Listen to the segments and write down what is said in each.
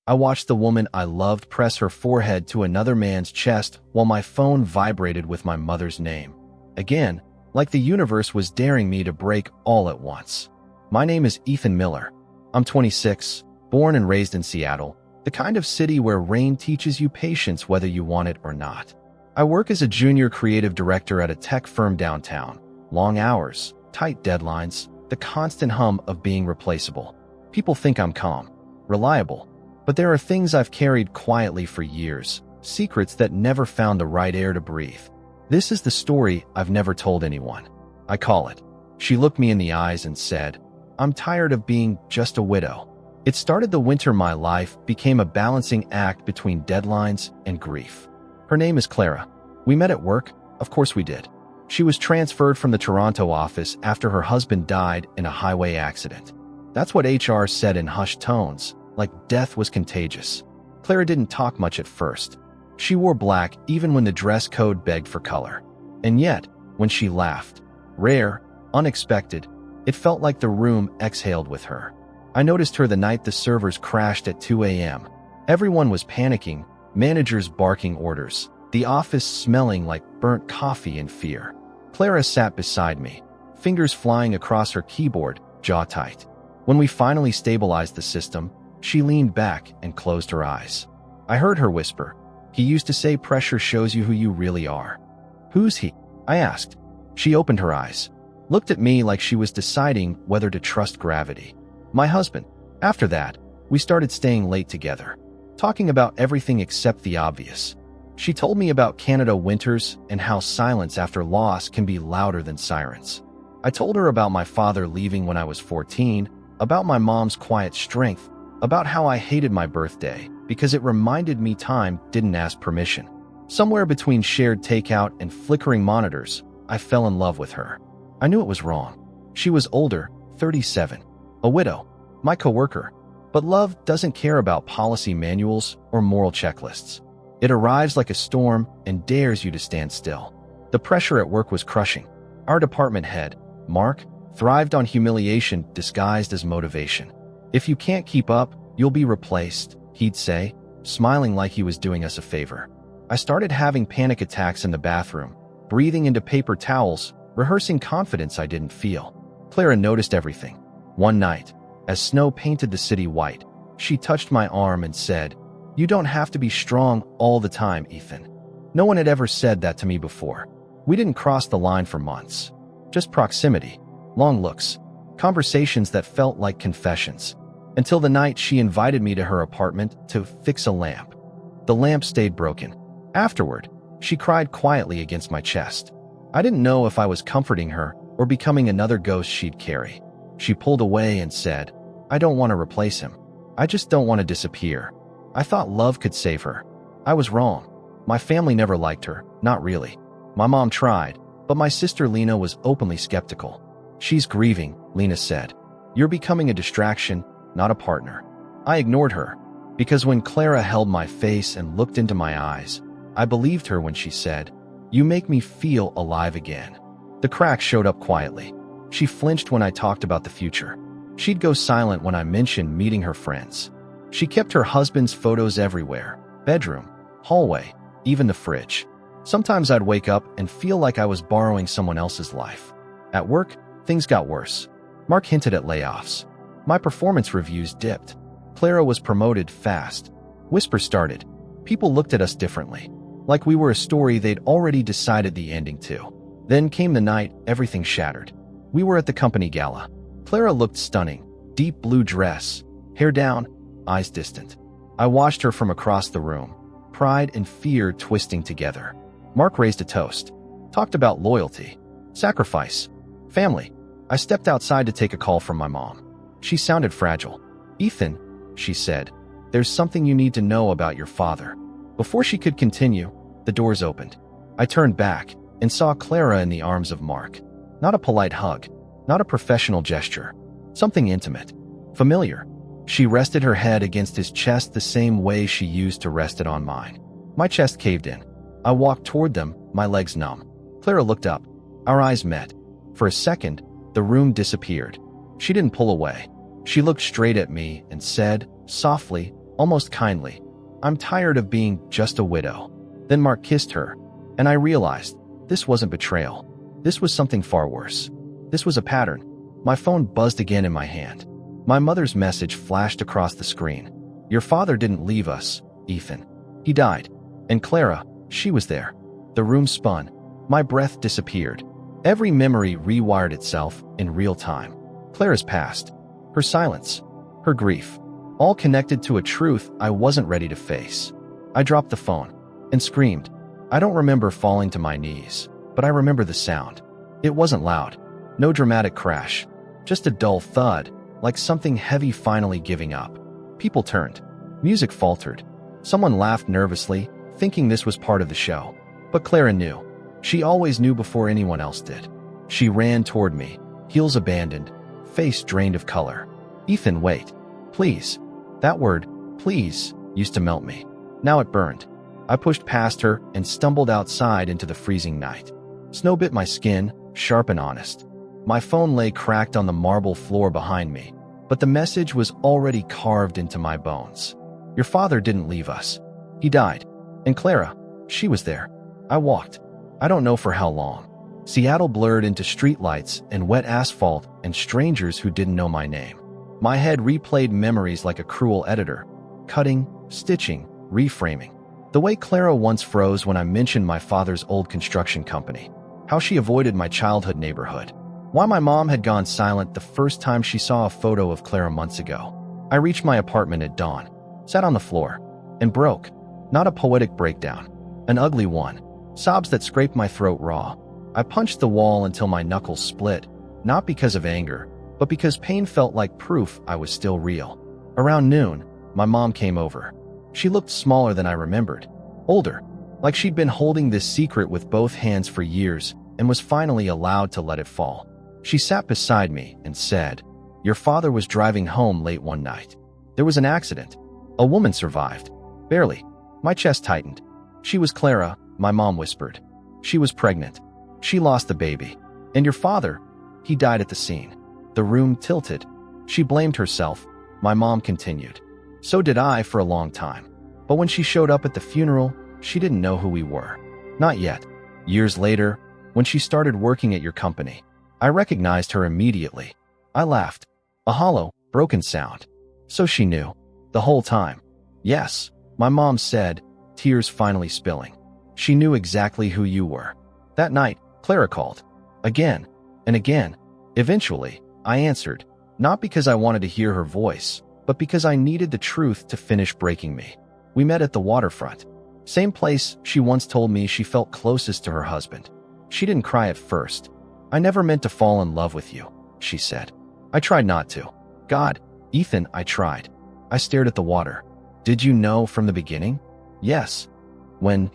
I watched the woman I loved press her forehead to another man's chest while my phone vibrated with my mother's name. Again, like the universe was daring me to break all at once. My name is Ethan Miller. I'm 26, born and raised in Seattle, the kind of city where rain teaches you patience whether you want it or not. I work as a junior creative director at a tech firm downtown. Long hours, tight deadlines, the constant hum of being replaceable. People think I'm calm, reliable, but there are things I've carried quietly for years, secrets that never found the right air to breathe. This is the story I've never told anyone. I call it. She looked me in the eyes and said, I'm tired of being just a widow. It started the winter my life became a balancing act between deadlines and grief. Her name is Clara. We met at work, of course we did. She was transferred from the Toronto office after her husband died in a highway accident. That's what HR said in hushed tones, like death was contagious. Clara didn't talk much at first. She wore black even when the dress code begged for color. And yet, when she laughed, rare, unexpected, it felt like the room exhaled with her. I noticed her the night the servers crashed at 2 a.m. Everyone was panicking, managers barking orders, the office smelling like burnt coffee and fear. Clara sat beside me, fingers flying across her keyboard, jaw tight. When we finally stabilized the system, she leaned back and closed her eyes. I heard her whisper, "He used to say pressure shows you who you really are." "Who's he?" I asked. She opened her eyes, looked at me like she was deciding whether to trust gravity. "My husband." After that, we started staying late together, talking about everything except the obvious. She told me about Canada winters and how silence after loss can be louder than sirens. I told her about my father leaving when I was 14, about my mom's quiet strength, about how I hated my birthday because it reminded me time didn't ask permission. Somewhere between shared takeout and flickering monitors, I fell in love with her. I knew it was wrong. She was older, 37, a widow, my coworker. But love doesn't care about policy manuals or moral checklists. It arrives like a storm and dares you to stand still. The pressure at work was crushing. Our department head, Mark, thrived on humiliation disguised as motivation. "If you can't keep up, you'll be replaced," he'd say, smiling like he was doing us a favor. I started having panic attacks in the bathroom, breathing into paper towels, rehearsing confidence I didn't feel. Clara noticed everything. One night, as snow painted the city white, she touched my arm and said, "You don't have to be strong all the time, Ethan." No one had ever said that to me before. We didn't cross the line for months. Just proximity, long looks, conversations that felt like confessions. Until the night she invited me to her apartment to fix a lamp. The lamp stayed broken. Afterward, she cried quietly against my chest. I didn't know if I was comforting her or becoming another ghost she'd carry. She pulled away and said, "I don't want to replace him. I just don't want to disappear." I thought love could save her. I was wrong. My family never liked her, not really. My mom tried, but my sister Lena was openly skeptical. "She's grieving," Lena said. "You're becoming a distraction, not a partner." I ignored her, because when Clara held my face and looked into my eyes, I believed her when she said, "You make me feel alive again." The cracks showed up quietly. She flinched when I talked about the future. She'd go silent when I mentioned meeting her friends. She kept her husband's photos everywhere, bedroom, hallway, even the fridge. Sometimes I'd wake up and feel like I was borrowing someone else's life. At work, things got worse. Mark hinted at layoffs. My performance reviews dipped. Clara was promoted fast. Whispers started. People looked at us differently, like we were a story they'd already decided the ending to. Then came the night everything shattered. We were at the company gala. Clara looked stunning, deep blue dress, hair down, eyes distant. I watched her from across the room, pride and fear twisting together. Mark raised a toast, talked about loyalty, sacrifice, family. I stepped outside to take a call from my mom. She sounded fragile. "Ethan," she said, "there's something you need to know about your father." Before she could continue, the doors opened. I turned back and saw Clara in the arms of Mark. Not a polite hug, not a professional gesture, something intimate, familiar. She rested her head against his chest the same way she used to rest it on mine. My chest caved in. I walked toward them, my legs numb. Clara looked up. Our eyes met. For a second, the room disappeared. She didn't pull away. She looked straight at me and said, softly, almost kindly. "I'm tired of being just a widow." Then Mark kissed her, and I realized this wasn't betrayal. This was something far worse. This was a pattern. My phone buzzed again in my hand. My mother's message flashed across the screen. "Your father didn't leave us, Ethan. He died." And Clara, she was there. The room spun. My breath disappeared. Every memory rewired itself in real time. Clara's past, her silence, her grief, all connected to a truth I wasn't ready to face. I dropped the phone and screamed. I don't remember falling to my knees, but I remember the sound. It wasn't loud, no dramatic crash, just a dull thud, like something heavy finally giving up. People turned. Music faltered. Someone laughed nervously, thinking this was part of the show. But Clara knew. She always knew before anyone else did. She ran toward me, heels abandoned, face drained of color. "Ethan, wait. Please." That word, please, used to melt me. Now it burned. I pushed past her and stumbled outside into the freezing night. Snow bit my skin, sharp and honest. My phone lay cracked on the marble floor behind me, but the message was already carved into my bones. "Your father didn't leave us. He died." And Clara, she was there. I walked. I don't know for how long. Seattle blurred into streetlights and wet asphalt and strangers who didn't know my name. My head replayed memories like a cruel editor, cutting, stitching, reframing. The way Clara once froze when I mentioned my father's old construction company. How she avoided my childhood neighborhood. Why my mom had gone silent the first time she saw a photo of Clara months ago. I reached my apartment at dawn, sat on the floor, and broke. Not a poetic breakdown, an ugly one. Sobs that scraped my throat raw. I punched the wall until my knuckles split, not because of anger, but because pain felt like proof I was still real. Around noon, my mom came over. She looked smaller than I remembered, older, like she'd been holding this secret with both hands for years and was finally allowed to let it fall. She sat beside me and said, "Your father was driving home late one night. There was an accident. A woman survived. Barely." My chest tightened. "She was Clara," my mom whispered. "She was pregnant. She lost the baby. And your father, he died at the scene." The room tilted. She blamed herself. My mom continued. "So did I for a long time. But when she showed up at the funeral, she didn't know who we were. Not yet. Years later, when she started working at your company, I recognized her immediately." I laughed. A hollow, broken sound. "So she knew. The whole time." "Yes," my mom said, tears finally spilling. "She knew exactly who you were." That night, Clara called. Again and again. Eventually, I answered, not because I wanted to hear her voice, but because I needed the truth to finish breaking me. We met at the waterfront. Same place she once told me she felt closest to her husband. She didn't cry at first. "I never meant to fall in love with you," she said. I tried not to. "God, Ethan," I tried. I stared at the water. "Did you know from the beginning?" "Yes." "When?"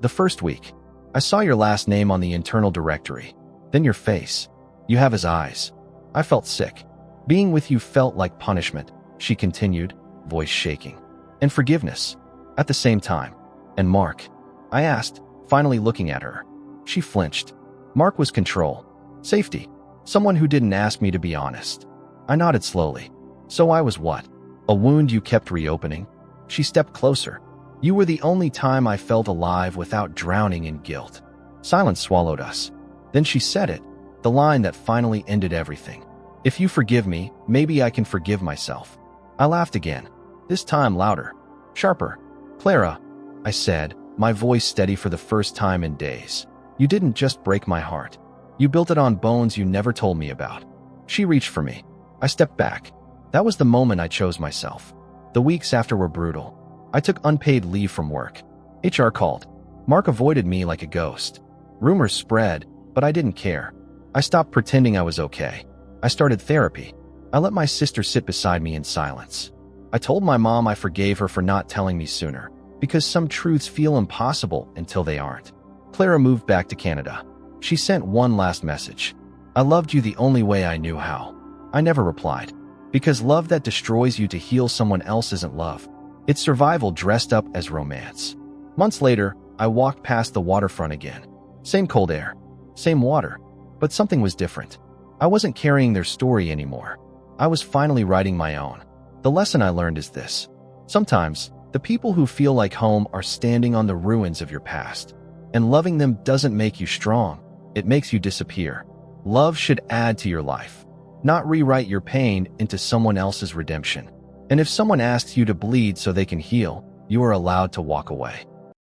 "The first week. I saw your last name on the internal directory. Then your face. You have his eyes." I felt sick. "Being with you felt like punishment," she continued, voice shaking. "And forgiveness. At the same time." "And Mark?" I asked, finally looking at her. She flinched. "Mark was control. Safety. Someone who didn't ask me to be honest." I nodded slowly. "So I was what? A wound you kept reopening?" She stepped closer. "You were the only time I felt alive without drowning in guilt." Silence swallowed us. Then she said it, the line that finally ended everything. "If you forgive me, maybe I can forgive myself." I laughed again, this time louder, sharper. "Clara," I said, my voice steady for the first time in days, "you didn't just break my heart. You built it on bones you never told me about." She reached for me. I stepped back. That was the moment I chose myself. The weeks after were brutal. I took unpaid leave from work. HR called. Mark avoided me like a ghost. Rumors spread, but I didn't care. I stopped pretending I was okay. I started therapy. I let my sister sit beside me in silence. I told my mom I forgave her for not telling me sooner, because some truths feel impossible until they aren't. Clara moved back to Canada. She sent one last message. "I loved you the only way I knew how." I never replied. Because love that destroys you to heal someone else isn't love. It's survival dressed up as romance. Months later, I walked past the waterfront again. Same cold air, same water, but something was different. I wasn't carrying their story anymore. I was finally writing my own. The lesson I learned is this. Sometimes, the people who feel like home are standing on the ruins of your past. And loving them doesn't make you strong, it makes you disappear. Love should add to your life, not rewrite your pain into someone else's redemption. And if someone asks you to bleed so they can heal, you are allowed to walk away.